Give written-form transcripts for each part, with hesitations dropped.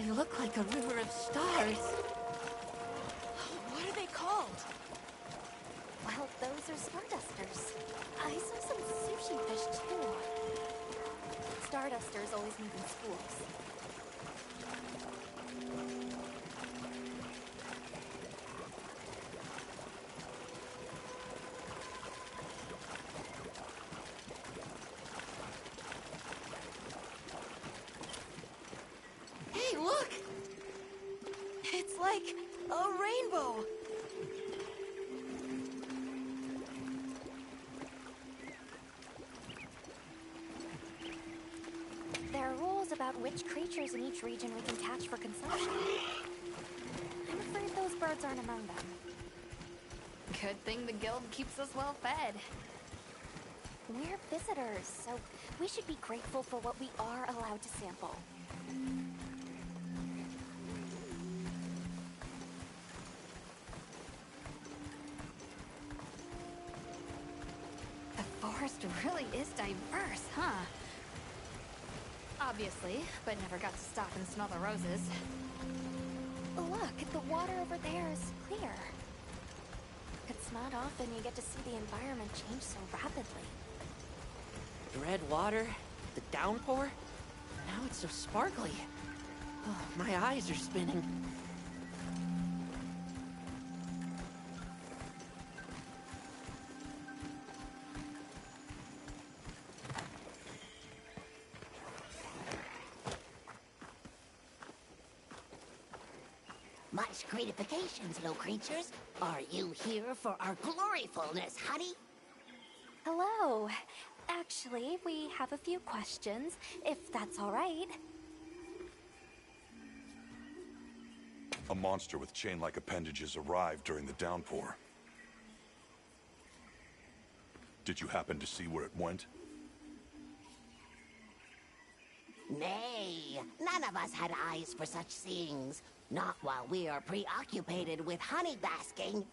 They look like a river of stars. What are they called? Well, those are Stardusters. I saw some sushi fish, too. Stardusters always move in schools. Hey, look! It's like a rainbow! There are rules about which creatures in each region we can catch for consumption. I'm afraid those birds aren't among them. Good thing the guild keeps us well fed. We're visitors, so we should be grateful for what we are allowed to sample. The forest really is diverse, huh? Obviously, but never got to stop and smell the roses. Look, the water over there is clear. It's not often you get to see the environment change so rapidly. The red water, the downpour, now it's so sparkly. Oh, my eyes are spinning. Much gratifications, little creatures. Are you here for our gloryfulness, honey? Hello. Actually, we have a few questions, if that's all right. A monster with chain-like appendages arrived during the downpour. Did you happen to see where it went? Nay, none of us had eyes for such seeings. Not while we are preoccupied with honey basking.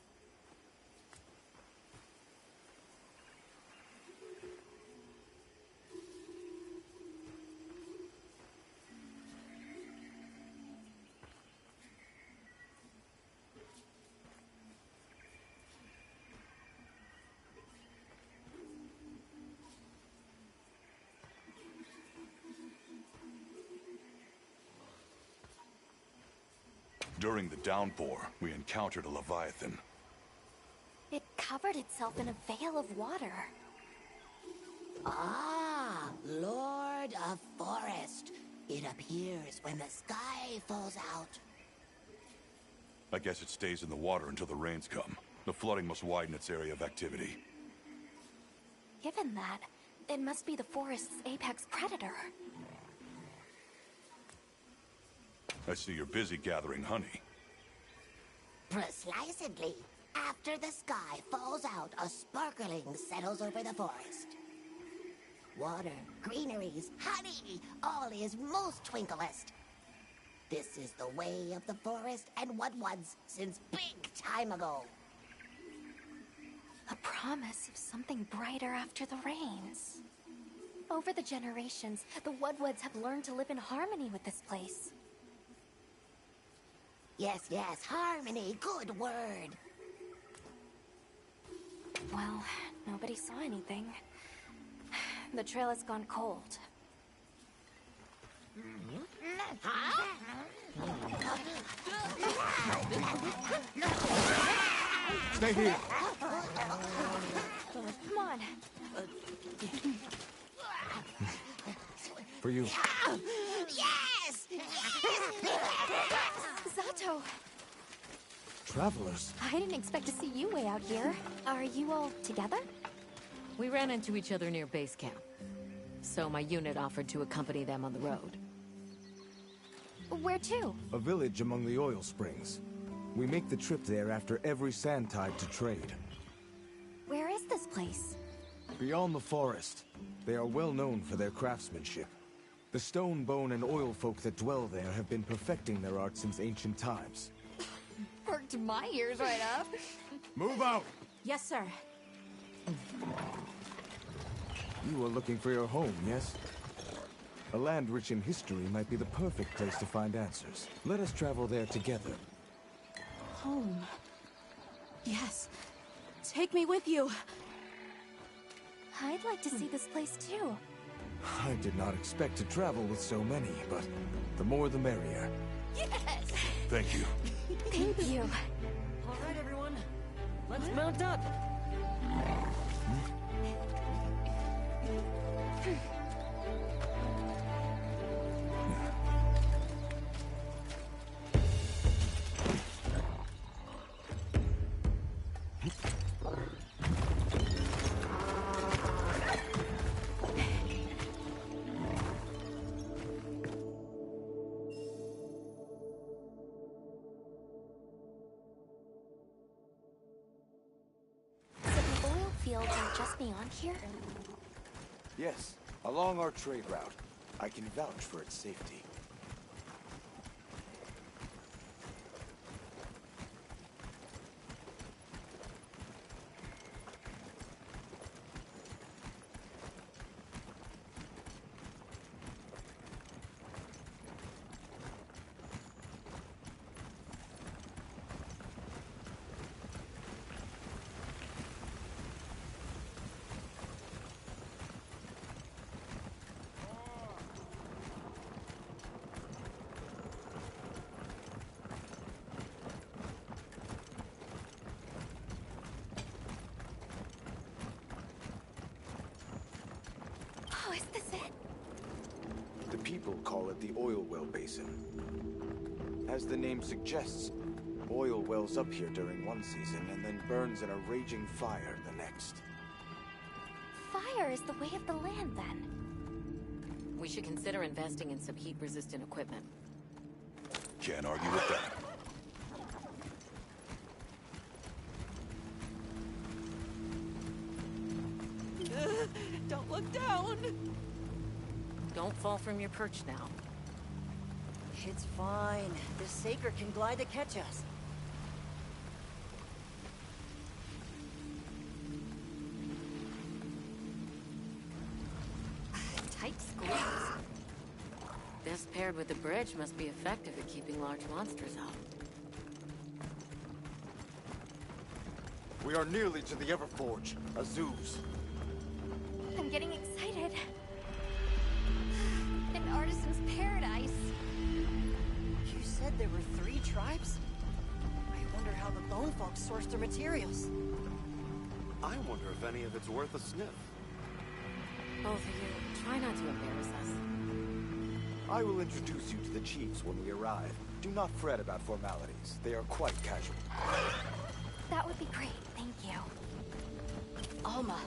During the downpour, we encountered a leviathan. It covered itself in a veil of water. Ah, Lord of Forest. It appears when the sky falls out. I guess it stays in the water until the rains come. The flooding must widen its area of activity. Given that, it must be the forest's apex predator. I see you're busy gathering honey. Precisely. After the sky falls out, a sparkling settles over the forest. Water, greeneries, honey, all is most twinklest. This is the way of the forest and what was since big time ago. A promise of something brighter after the rains. Over the generations, the Woodwoods have learned to live in harmony with this place. Yes, yes, harmony, good word. Well, nobody saw anything. The trail has gone cold. Stay here. Come on. For you. Yes! Zato! Travelers. I didn't expect to see you way out here. Are you all together? We ran into each other near base camp. So my unit offered to accompany them on the road. Where to? A village among the oil springs. We make the trip there after every sand tide to trade. Where is this place? Beyond the forest, they are well known for their craftsmanship. The stone, bone, and oil folk that dwell there have been perfecting their art since ancient times. Perked my ears right up. Move out! Yes, sir. You are looking for your home, yes? A land rich in history might be the perfect place to find answers. Let us travel there together. Home. Yes. Take me with you. I'd like to see this place too. I did not expect to travel with so many, but the more the merrier. Yes! Thank you. Thank you. All right, everyone. Let's mount up. So the oil fields are just beyond here? Yes, along our trade route. I can vouch for its safety. Oh, is this it? The people call it the oil well basin. As the name suggests, oil wells up here during one season and then burns in a raging fire the next. Fire is the way of the land, then. We should consider investing in some heat-resistant equipment. Can't argue with that. Don't look down! Don't fall from your perch now. It's fine. The Saker can glide to catch us. Tight squeeze. This paired with the bridge must be effective at keeping large monsters out. We are nearly to the Everforge, Azuz. I'm getting excited. An artisan's paradise. You said there were 3 tribes? I wonder how the Bone Folk source their materials. I wonder if any of it's worth a sniff. Both of you, try not to embarrass us. I will introduce you to the chiefs when we arrive. Do not fret about formalities. They are quite casual. That would be great, thank you. Alma,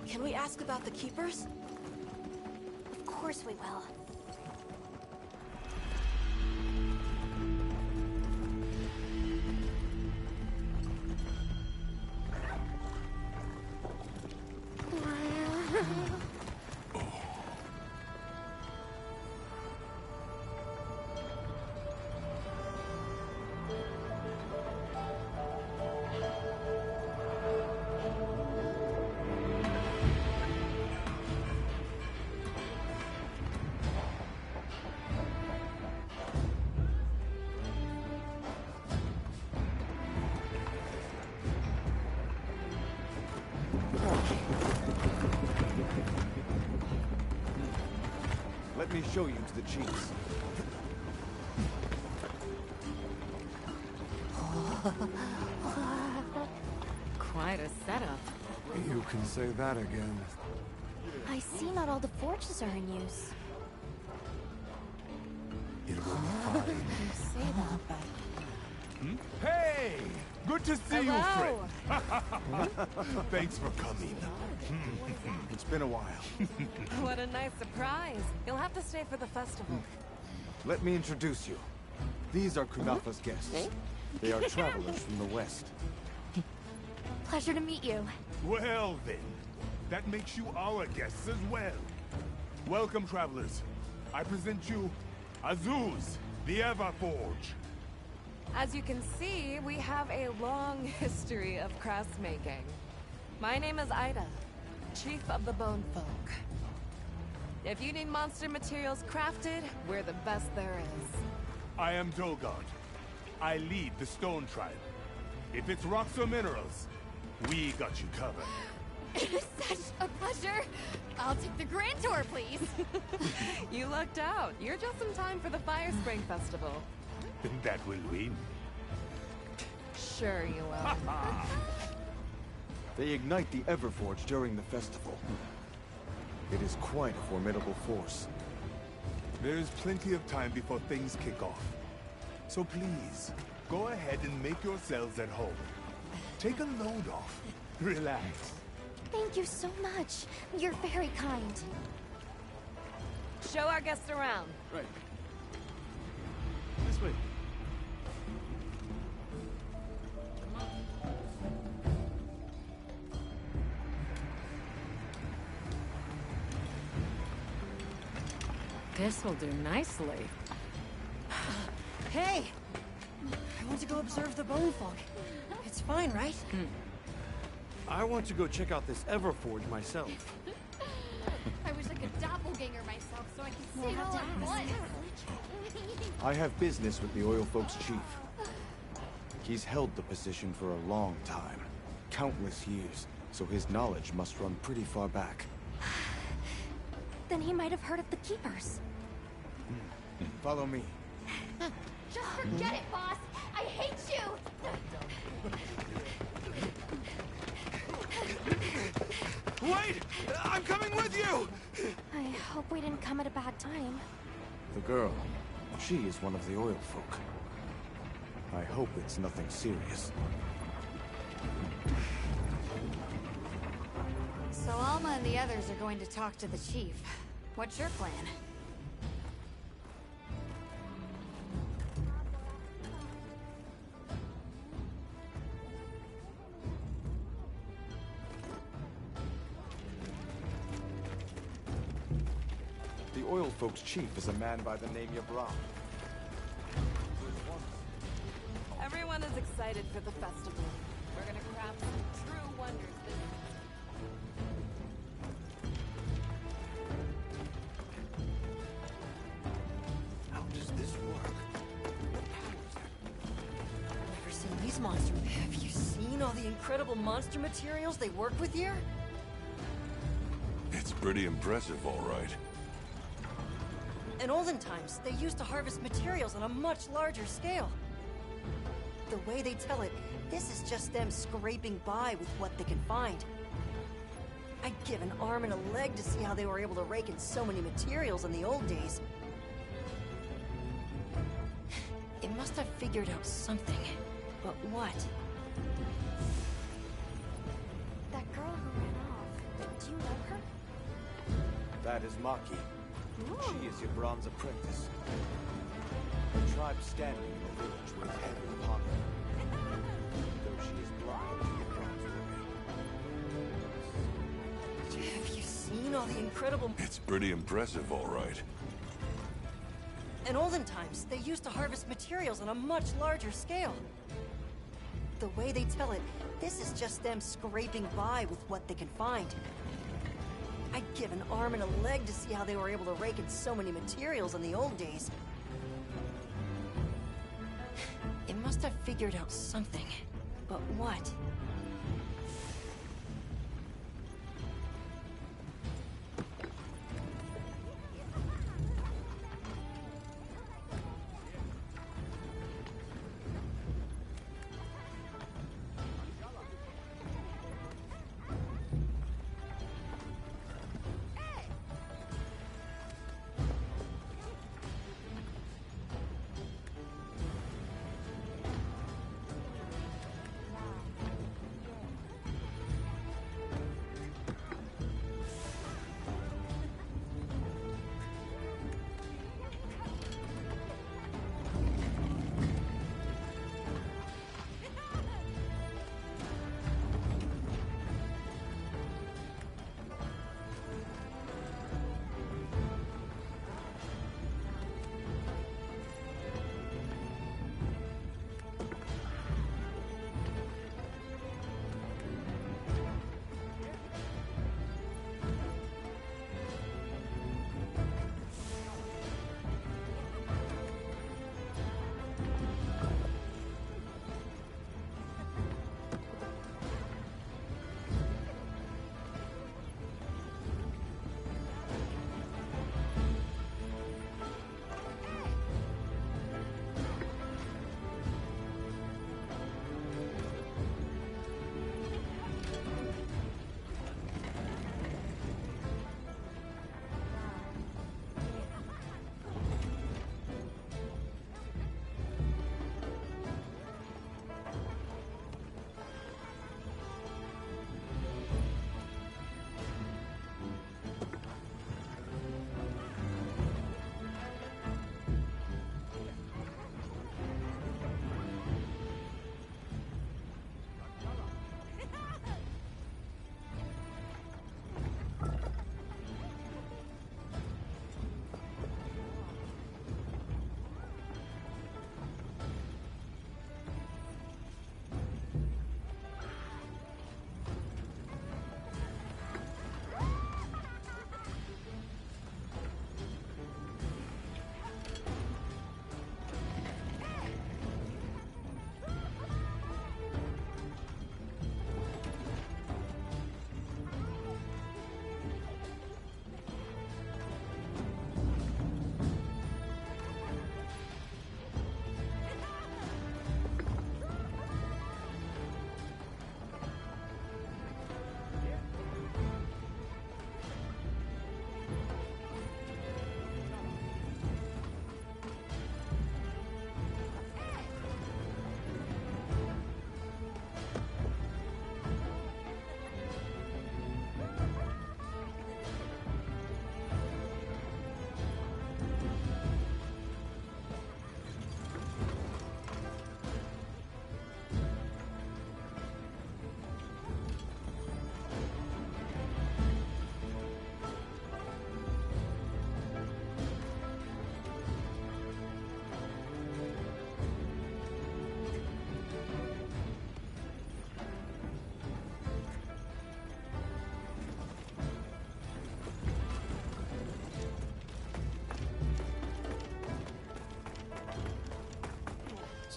can we ask about the Keepers? Of course we will. Let me show you to the chiefs. Quite a setup. You can say that again. I see not all the forges are in use. It will be fine. You say that. Hey! Good to see you, friend. Thanks for coming. It's been a while. What a nice surprise. You'll have to stay for the festival. Let me introduce you. These are Kunafa's guests. They are travelers from the west. Pleasure to meet you. Well then, that makes you our guests as well. Welcome, travelers. I present you Azuz, the Everforge. As you can see, we have a long history of crafts making. My name is Ida, Chief of the Bone Folk. If you need monster materials crafted, we're the best there is. I am Dolgard. I lead the Stone Tribe. If it's rocks or minerals, we got you covered. It is such a pleasure. I'll take the grand tour, please. You lucked out. You're just in time for the Fire Spring Festival. That will win. Sure you will. They ignite the Everforge during the festival. It is quite a formidable force. There is plenty of time before things kick off. So please, go ahead and make yourselves at home. Take a load off. Relax. Thank you so much. You're very kind. Show our guests around. Right. This way. This will do nicely. Hey! I want to go observe the bone folk. It's fine, right? I want to go check out this Everforge myself. I wish I could doppelganger myself so I could see it all at once. I have business with the Oil Folks' chief. He's held the position for a long time. Countless years, so his knowledge must run pretty far back. Then he might have heard of the Keepers. Follow me. Just forget it, boss. I hate you. Wait! I'm coming with you! I hope we didn't come at a bad time. The girl, she is one of the Oil Folk. I hope it's nothing serious. So Alma and the others are going to talk to the chief. What's your plan? The Oil Folks' chief is a man by the name Yabram. Everyone is excited for the festival. We're gonna craft some true wonders this How does this work? Never seen these monsters. Have you seen all the incredible monster materials they work with here? It's pretty impressive, all right. In olden times, they used to harvest materials on a much larger scale. The way they tell it, this is just them scraping by with what they can find. I'd give an arm and a leg to see how they were able to rake in so many materials in the old days. They must have figured out something. But what? That girl who ran off, do you know her? That is Maki. She is Yabram's apprentice. Her tribe's standing in the village weighs heavy upon her. Though she is blind to Yabram's Have you seen all the incredible... It's pretty impressive, all right. In olden times, they used to harvest materials on a much larger scale. The way they tell it, this is just them scraping by with what they can find. I'd give an arm and a leg to see how they were able to rake in so many materials in the old days. They must have figured out something. But what?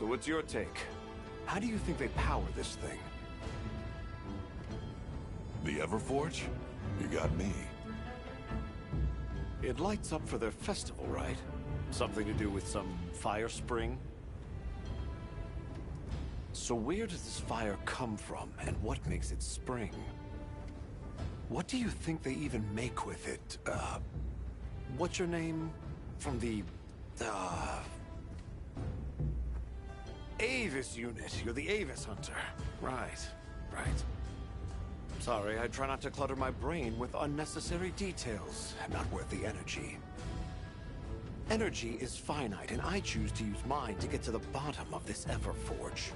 So what's your take? How do you think they power this thing? The Everforge? You got me. It lights up for their festival, right? Something to do with some fire spring? So where does this fire come from, and what makes it spring? What do you think they even make with it? What's your name? From the... Avis unit. You're the Avis hunter. Right. Sorry, I try not to clutter my brain with unnecessary details. Not worth the energy. Energy is finite, and I choose to use mine to get to the bottom of this Everforge.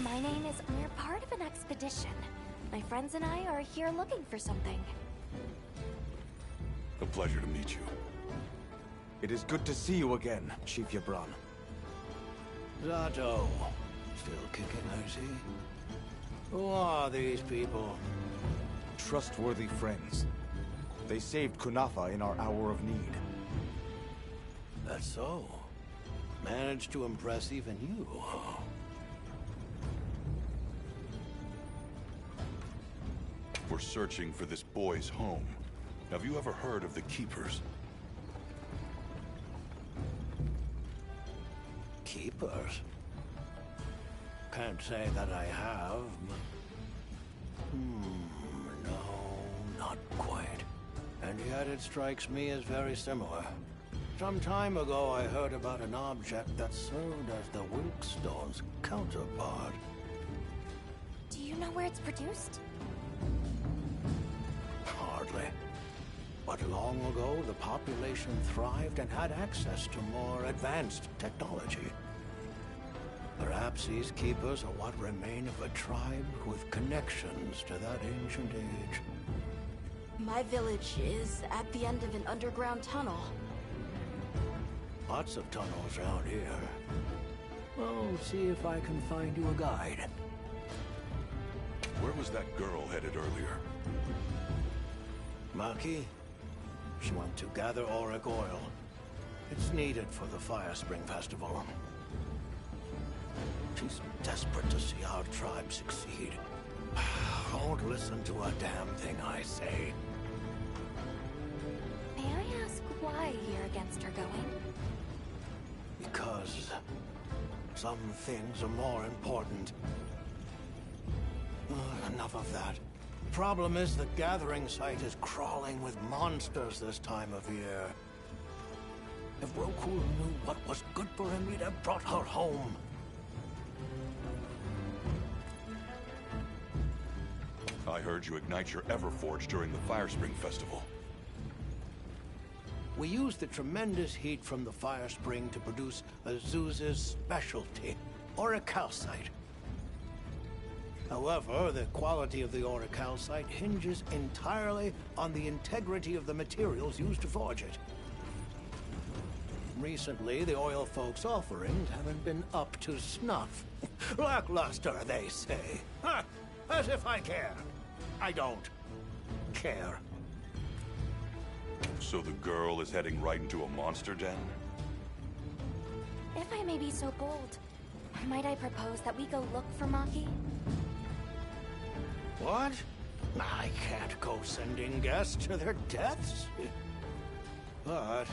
My name is... We're part of an expedition. My friends and I are here looking for something. A pleasure to meet you. It is good to see you again, Chief Yabran. Zato. Still kicking, I see. Who are these people? Trustworthy friends. They saved Kunafa in our hour of need. That's so. Managed to impress even you, huh? We're searching for this boy's home. Have you ever heard of the Keepers? Keepers? Can't say that I have, but... no, not quite. And yet it strikes me as very similar. Some time ago I heard about an object that served as the Wilkstone's counterpart. Do you know where it's produced? Hardly. But long ago, the population thrived and had access to more advanced technology. Perhaps these keepers are what remain of a tribe with connections to that ancient age. My village is at the end of an underground tunnel. Lots of tunnels around here. Well, see if I can find you a guide. Where was that girl headed earlier? Maki? She went to gather auric oil. It's needed for the Fire Spring Festival. She's desperate to see our tribe succeed. Don't listen to a damn thing I say. May I ask why you're against her going? Because some things are more important. Enough of that. Problem is the gathering site is crawling with monsters this time of year. If Roku knew what was good for him, he'd have brought her home. I heard you ignite your Everforge during the Fire Spring Festival. We used the tremendous heat from the fire spring to produce Azuz's specialty, auricalcite. However, the quality of the auricalcite hinges entirely on the integrity of the materials used to forge it. Recently, the oil folks' offerings haven't been up to snuff. Lackluster, they say. Huh, as if I care. I don't care. So the girl is heading right into a monster den? If I may be so bold, might I propose that we go look for Maki? What? I can't go sending guests to their deaths. But,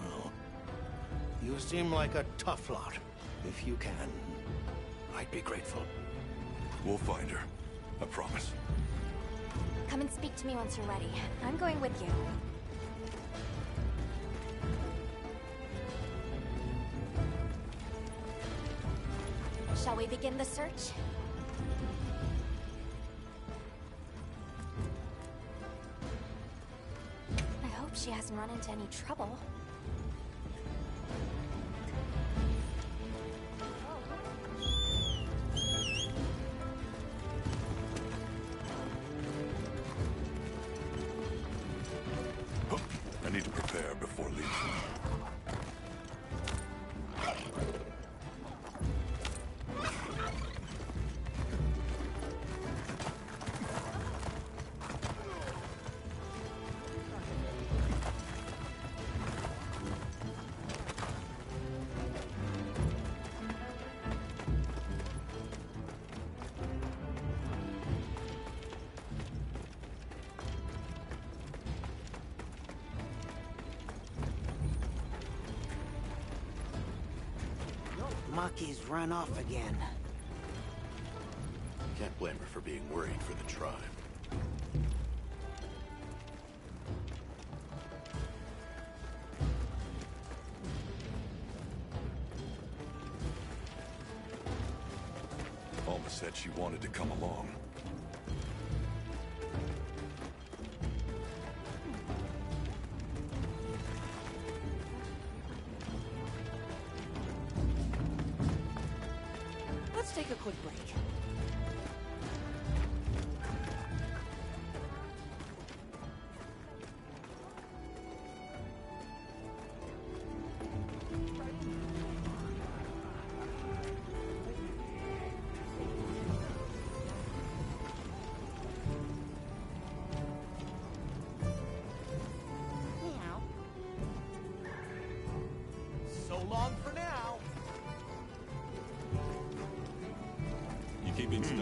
well, you seem like a tough lot, if you can I'd be grateful. We'll find her. I promise. Come and speak to me once you're ready. I'm going with you. Shall we begin the search? I hope she hasn't run into any trouble. I need to prepare before leaving. Maki's run off again. Can't blame her for being worried for the tribe. Alma said she wanted to come along. Let's take a quick break. So long for now. You keeping stuck?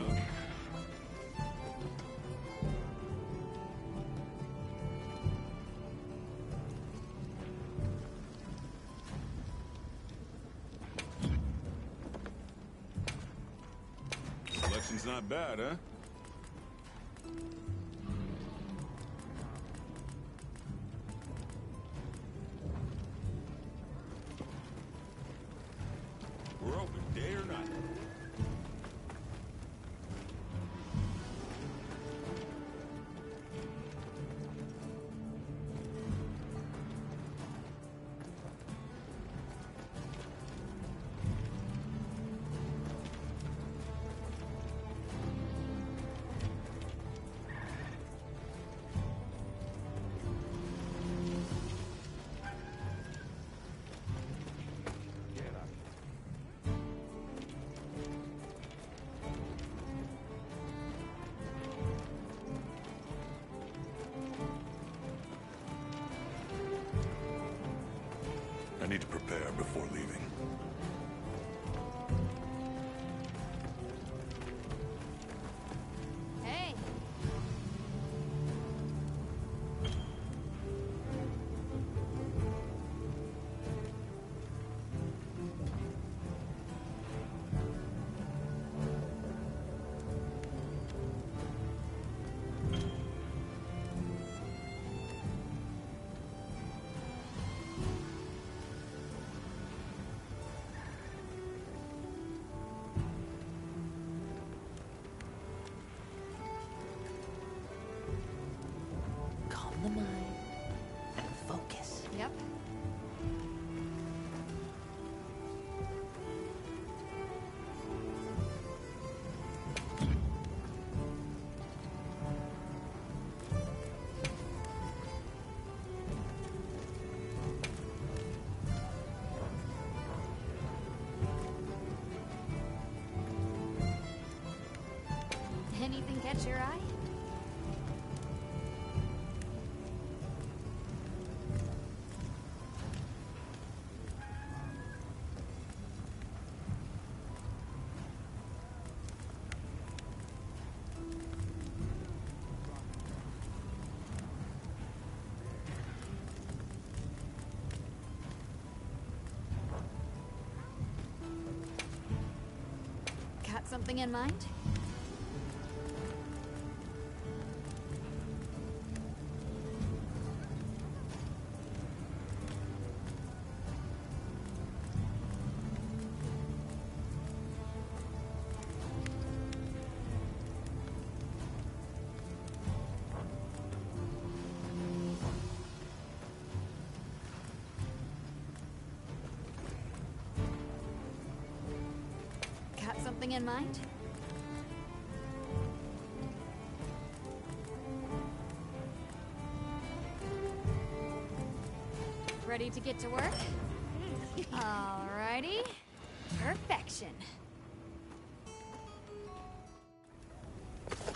Selection's not bad, huh? We're open day or night. I need to prepare before leaving. Hey. Calm the mind and focus. Yep. Anything catch your eye? something in mind? Got something in mind? Ready to get to work? Alrighty. Perfection.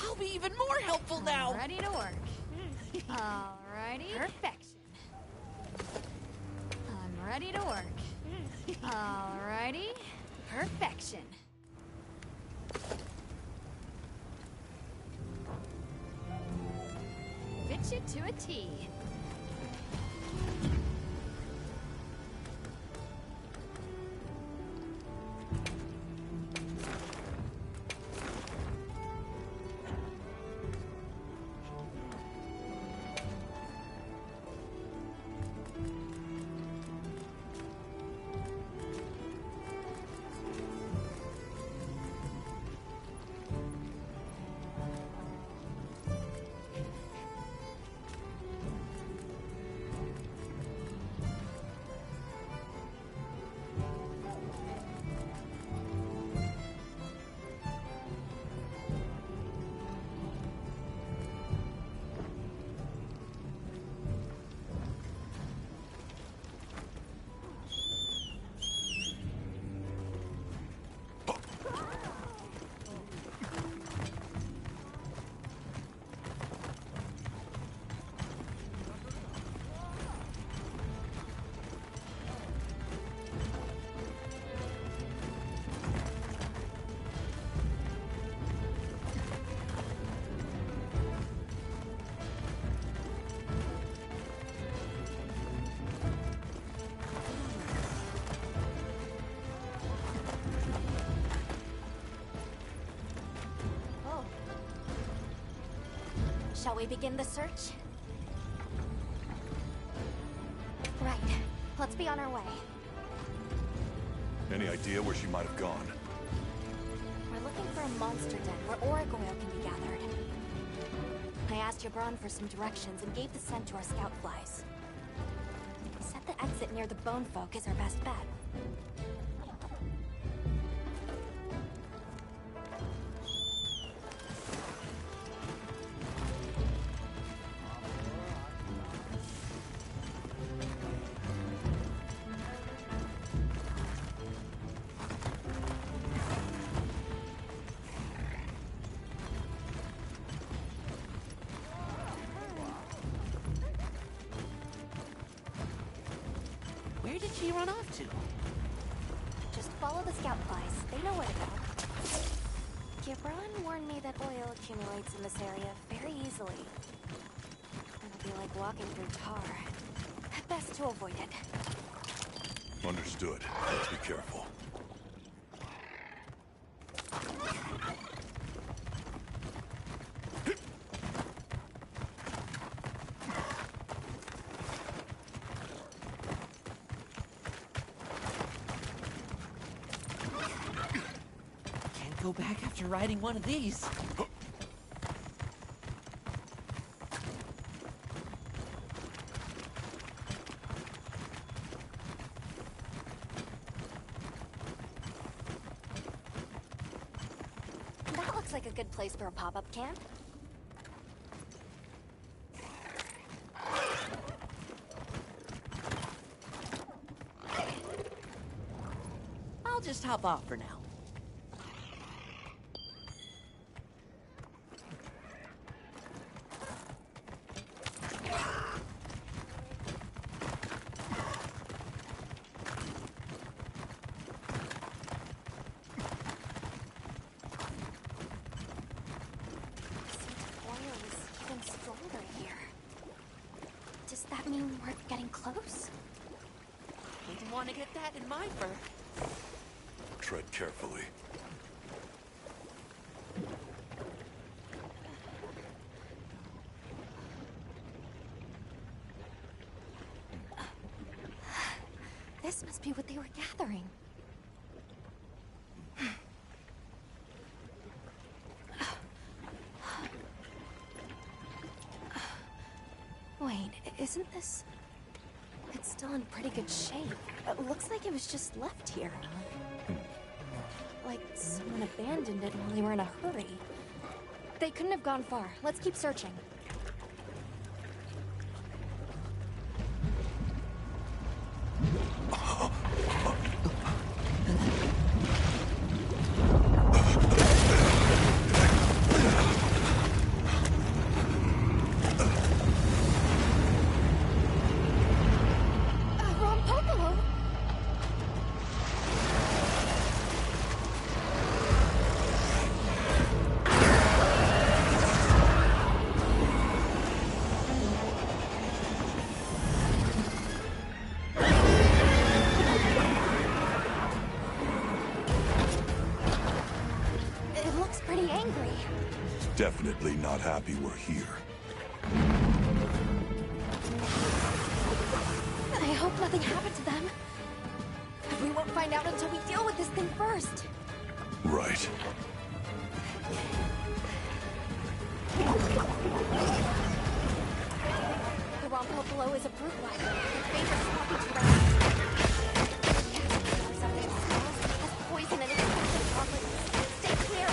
I'll be even more helpful now! Ready to work. Alrighty. Perfection. I'm ready to work. Alrighty. Perfection. Fit you to a T. Shall we begin the search? Right. Let's be on our way. Any idea where she might have gone? We're looking for a monster den where auric oil can be gathered. I asked Yabron for some directions and gave the scent to our scout flies. He said the exit near the bone folk is our best bet. Where did she run off to? Just follow the scout flies. They know where to go. Gibran warned me that oil accumulates in this area very easily. It'll be like walking through tar. Best to avoid it. Understood. Let's be careful. Go back after riding one of these. That looks like a good place for a pop-up camp. I'll just hop off for now. Close? Wouldn't want to get that in my fur. Tread carefully. This must be what they were gathering. Wait, isn't this... It's still in pretty good shape. It looks like it was just left here. Like someone abandoned it while they were in a hurry. They couldn't have gone far. Let's keep searching. Definitely not happy we're here. I hope nothing happened to them. We won't find out until we deal with this thing first. Right. The Rompopolo is a brute rider. It favors swampy terrain. It has something smells, has poison and infected properties. Stay clear.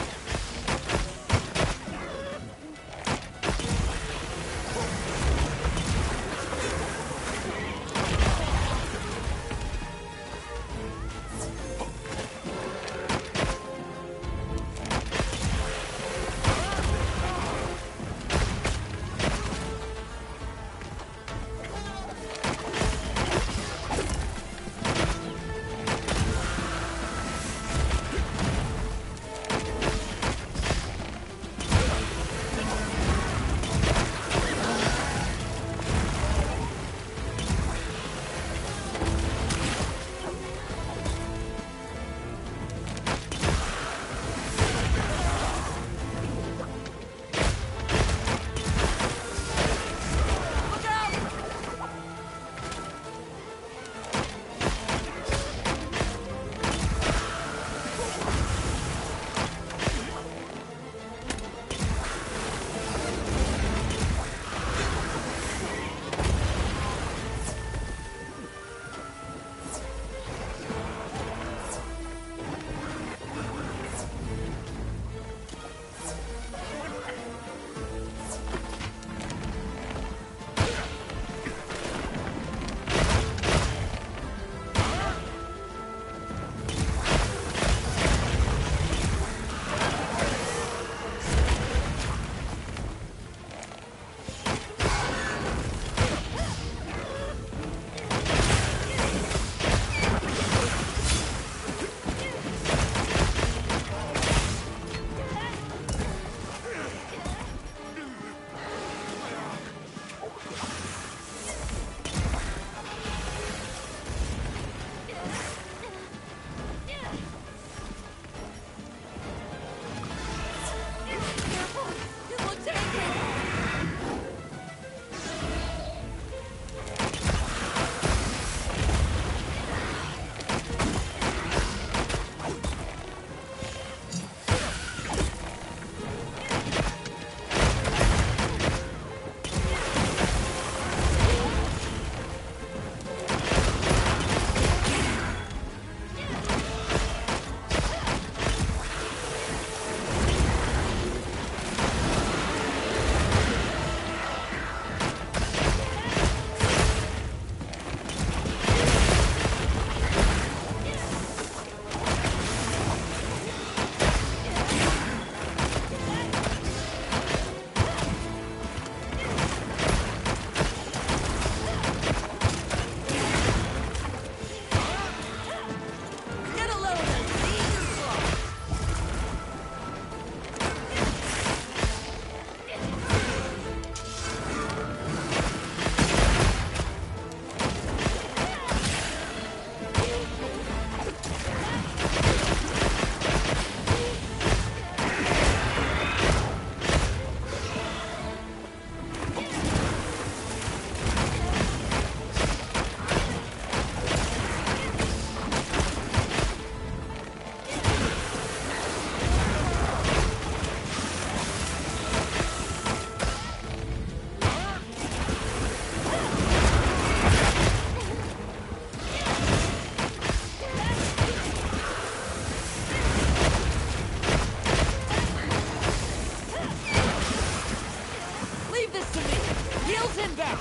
down!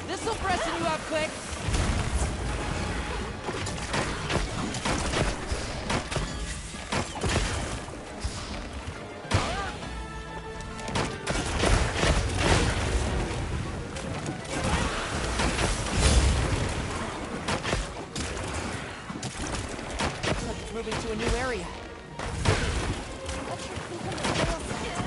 This'll freshen you up quick. Moving to a new area. What's your think of the oil scent?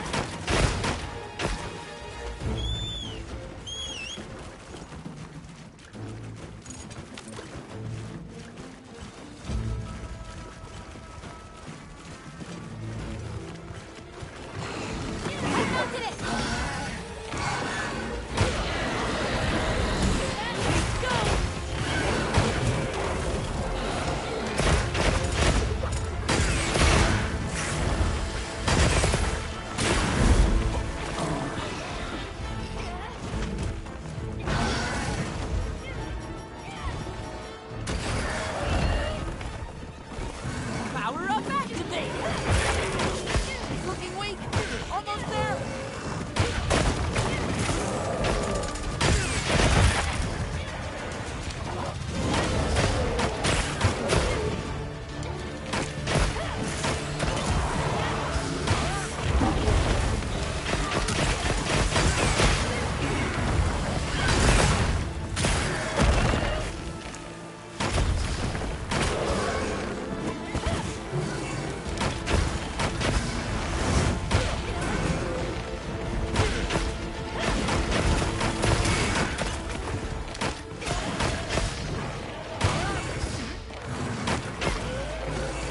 Power up, activate! Looking weak. Almost there.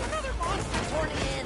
Another monster torn in.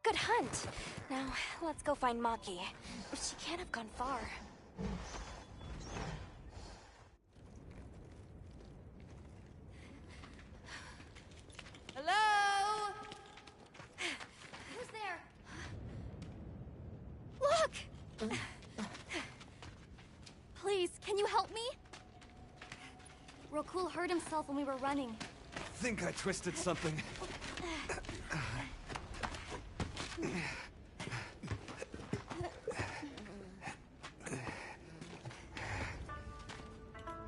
Good hunt. Now, let's go find Maki. She can't have gone far. Hello? Who's there? Look! Please, can you help me? Rokul hurt himself when we were running. Think I twisted something.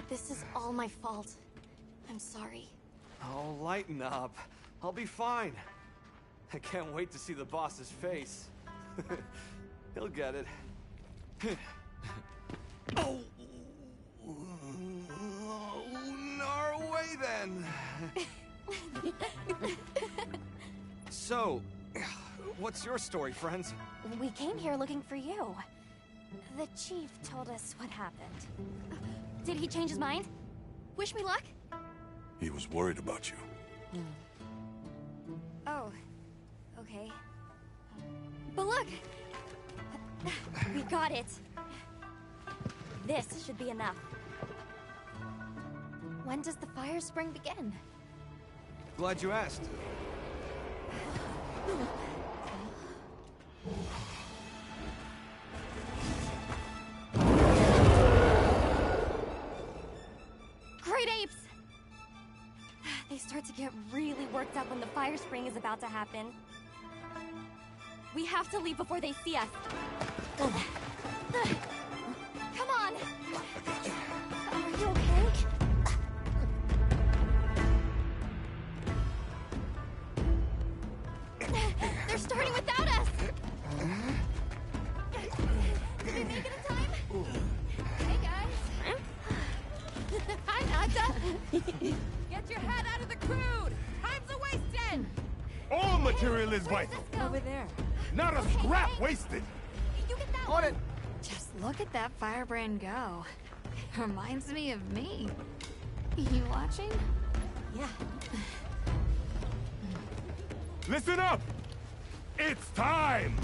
This is all my fault. I'm sorry. Oh, lighten up. I'll be fine. I can't wait to see the boss's face. He'll get it. Oh! Our way then! So, what's your story, friends? We came here looking for you. The chief told us what happened. Did he change his mind? Wish me luck? He was worried about you. Oh, okay. But look! We got it. This should be enough. When does the fire spring begin? Glad you asked. Great apes! They start to get really worked up when the fire spring is about to happen. We have to leave before they see us. Come on! Are you okay? They're starting without us! Did we make it in time? Hey, guys! Hi, Nadja! Get your head out of the crude! Time's a wasted! All material is vital. Over there. Not a scrap wasted. You get that On one. it! Just look at that firebrand go. Reminds me of me. You watching? Yeah. Listen up! It's time!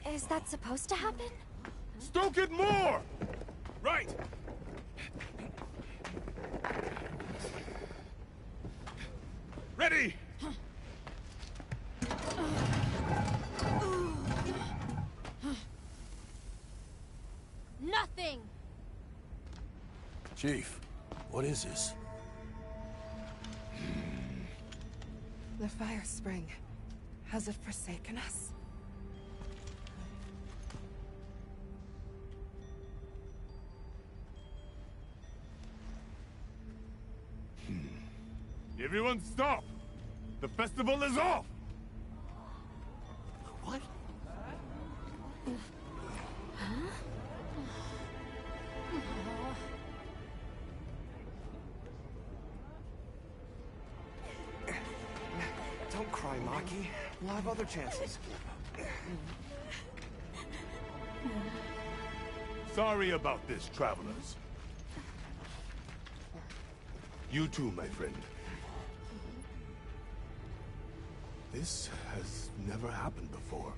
Is that supposed to happen? Stoke it more! Right! Ready! Nothing! Chief, what is this? The fire spring. Has it forsaken us? Everyone stop! The festival is off! What? Don't cry, Maki. We'll have other chances. Sorry about this, travelers. You too, my friend. This has never happened before.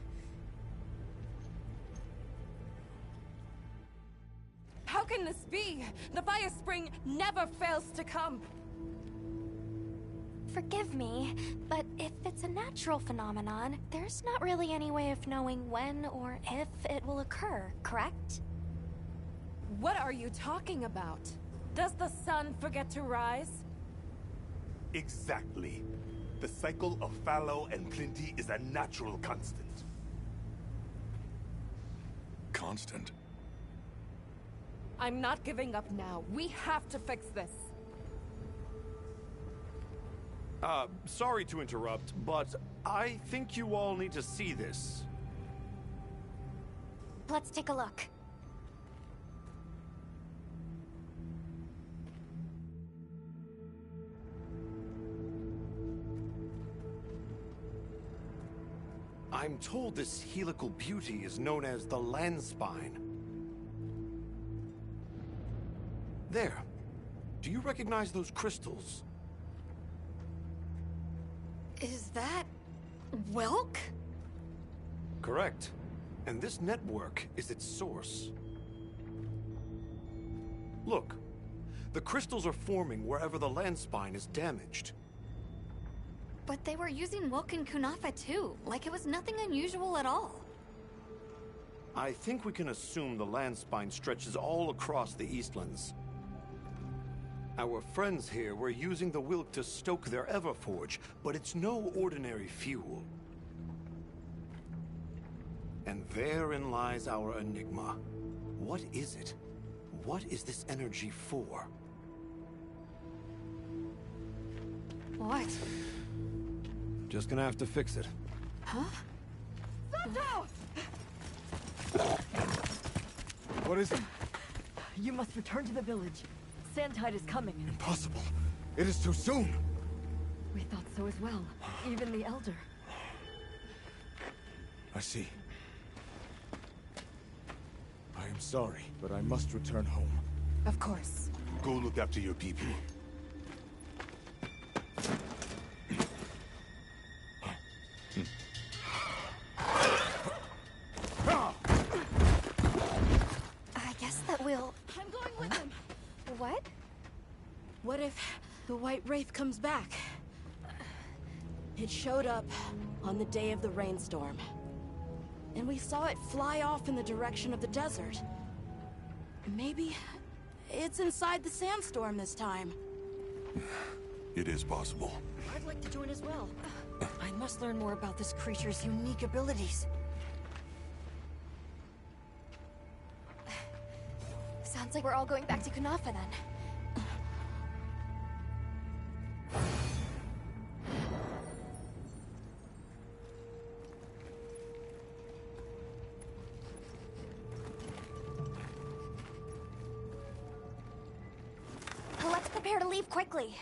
How can this be? The fire spring never fails to come. Forgive me, but if it's a natural phenomenon, there's not really any way of knowing when or if it will occur, correct? What are you talking about? Does the sun forget to rise? Exactly. The cycle of fallow and plenty is a natural constant. Constant? I'm not giving up now. We have to fix this. Sorry to interrupt, but I think you all need to see this. Let's take a look. I'm told this helical beauty is known as the Landspine. There. Do you recognize those crystals? Is that... Welk? Correct. And this network is its source. Look. The crystals are forming wherever the Landspine is damaged. But they were using Welk and Kunafa too, like it was nothing unusual at all. I think we can assume the Landspine stretches all across the Eastlands. Our friends here were using the Wilk to stoke their Everforge, but it's no ordinary fuel. And therein lies our enigma. What is it? What is this energy for? What? Just gonna have to fix it. Huh? Santo! What is it? You must return to the village. Sandtide is coming. Impossible. It is too soon. We thought so as well. Even the Elder. I see. I am sorry, but I must return home. Of course. Go look after your people. I guess that we'll... I'm going with him. What? What if the White Wraith comes back? It showed up on the day of the rainstorm. And we saw it fly off in the direction of the desert. Maybe it's inside the sandstorm this time. It is possible. I'd like to join as well. I must learn more about this creature's unique abilities. Sounds like we're all going back to Kunafa then. Let's prepare to leave quickly.